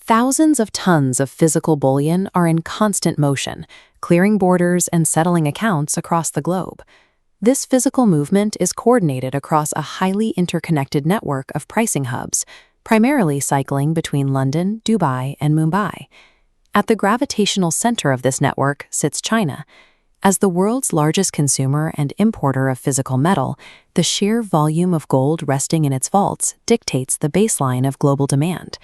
Thousands of tons of physical bullion are in constant motion, clearing borders and settling accounts across the globe. This physical movement is coordinated across a highly interconnected network of pricing hubs, primarily cycling between London, Dubai, and Mumbai. At the gravitational center of this network sits China. As the world's largest consumer and importer of physical metal, the sheer volume of gold resting in its vaults dictates the baseline of global demand.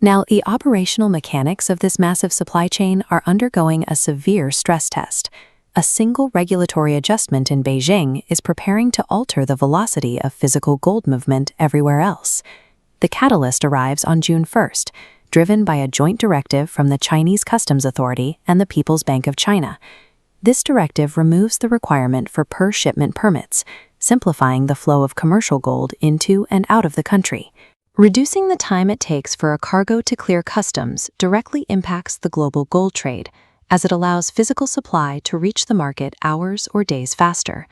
Now, the operational mechanics of this massive supply chain are undergoing a severe stress test. A single regulatory adjustment in Beijing is preparing to alter the velocity of physical gold movement everywhere else. The catalyst arrives on June 1st, driven by a joint directive from the Chinese Customs Authority and the People's Bank of China. This directive removes the requirement for per-shipment permits, simplifying the flow of commercial gold into and out of the country. Reducing the time it takes for a cargo to clear customs directly impacts the global gold trade, as it allows physical supply to reach the market hours or days faster.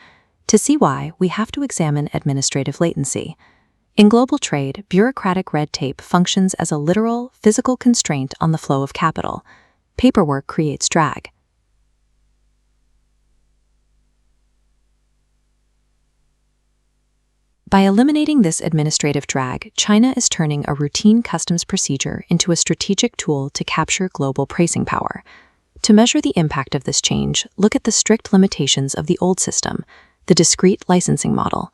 To see why, we have to examine administrative latency. In global trade, bureaucratic red tape functions as a literal, physical constraint on the flow of capital. Paperwork creates drag. By eliminating this administrative drag, China is turning a routine customs procedure into a strategic tool to capture global pricing power. To measure the impact of this change, look at the strict limitations of the old system, the discrete licensing model.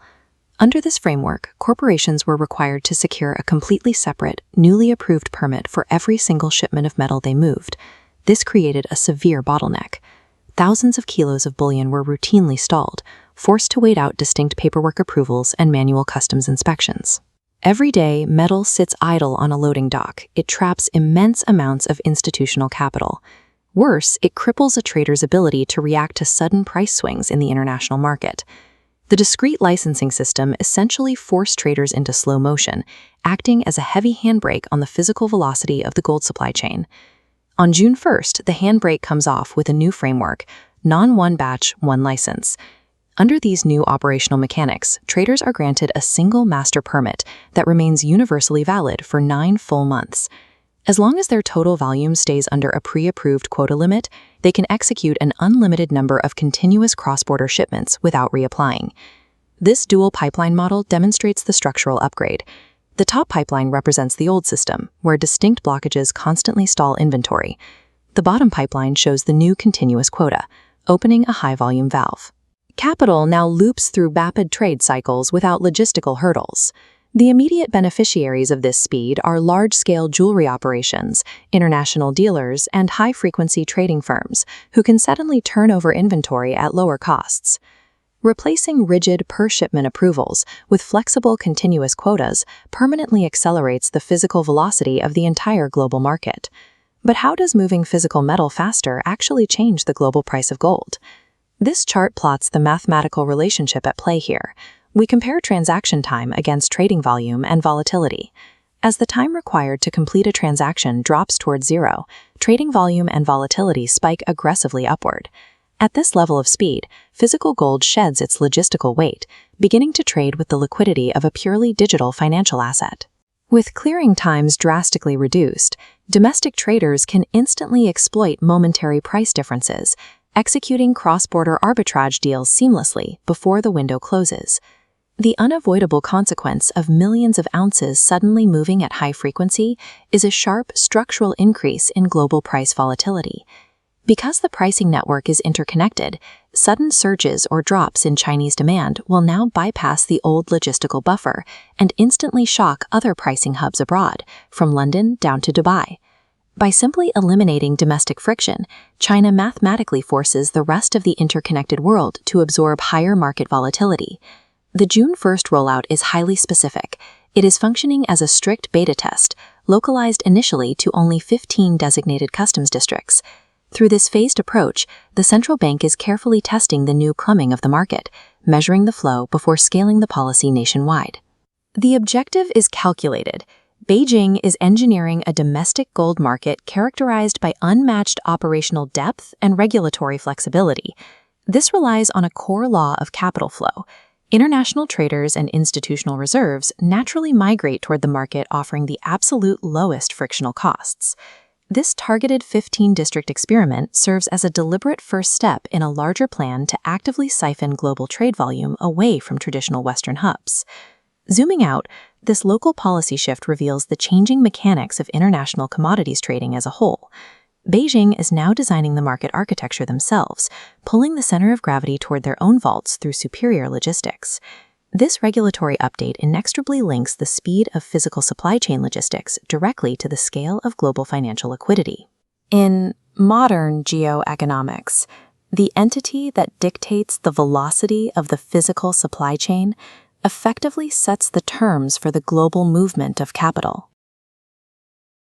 Under this framework, corporations were required to secure a completely separate, newly approved permit for every single shipment of metal they moved. This created a severe bottleneck. Thousands of kilos of bullion were routinely stalled, forced to wait out distinct paperwork approvals and manual customs inspections. Every day, metal sits idle on a loading dock. It traps immense amounts of institutional capital. Worse, it cripples a trader's ability to react to sudden price swings in the international market. The discrete licensing system essentially forced traders into slow motion, acting as a heavy handbrake on the physical velocity of the gold supply chain. On June 1st, the handbrake comes off with a new framework, non-one batch, one license. Under these new operational mechanics, traders are granted a single master permit that remains universally valid for 9 full months. As long as their total volume stays under a pre-approved quota limit, they can execute an unlimited number of continuous cross-border shipments without reapplying. This dual pipeline model demonstrates the structural upgrade. The top pipeline represents the old system, where distinct blockages constantly stall inventory. The bottom pipeline shows the new continuous quota, opening a high-volume valve. Capital now loops through rapid trade cycles without logistical hurdles. The immediate beneficiaries of this speed are large-scale jewelry operations, international dealers, and high-frequency trading firms, who can suddenly turn over inventory at lower costs. Replacing rigid per-shipment approvals with flexible continuous quotas permanently accelerates the physical velocity of the entire global market. But how does moving physical metal faster actually change the global price of gold? This chart plots the mathematical relationship at play here. We compare transaction time against trading volume and volatility. As the time required to complete a transaction drops towards zero, trading volume and volatility spike aggressively upward. At this level of speed, physical gold sheds its logistical weight, beginning to trade with the liquidity of a purely digital financial asset. With clearing times drastically reduced, domestic traders can instantly exploit momentary price differences, executing cross-border arbitrage deals seamlessly before the window closes. The unavoidable consequence of millions of ounces suddenly moving at high frequency is a sharp structural increase in global price volatility. Because the pricing network is interconnected, sudden surges or drops in Chinese demand will now bypass the old logistical buffer and instantly shock other pricing hubs abroad, from London down to Dubai. By simply eliminating domestic friction, China mathematically forces the rest of the interconnected world to absorb higher market volatility. The June 1st rollout is highly specific. It is functioning as a strict beta test, localized initially to only 15 designated customs districts. Through this phased approach, the central bank is carefully testing the new plumbing of the market, measuring the flow before scaling the policy nationwide. The objective is calculated. Beijing is engineering a domestic gold market characterized by unmatched operational depth and regulatory flexibility. This relies on a core law of capital flow. International traders and institutional reserves naturally migrate toward the market offering the absolute lowest frictional costs. This targeted 15-district experiment serves as a deliberate first step in a larger plan to actively siphon global trade volume away from traditional Western hubs. Zooming out, this local policy shift reveals the changing mechanics of international commodities trading as a whole. Beijing is now designing the market architecture themselves, pulling the center of gravity toward their own vaults through superior logistics. This regulatory update inexorably links the speed of physical supply chain logistics directly to the scale of global financial liquidity. In modern geoeconomics, the entity that dictates the velocity of the physical supply chain effectively sets the terms for the global movement of capital.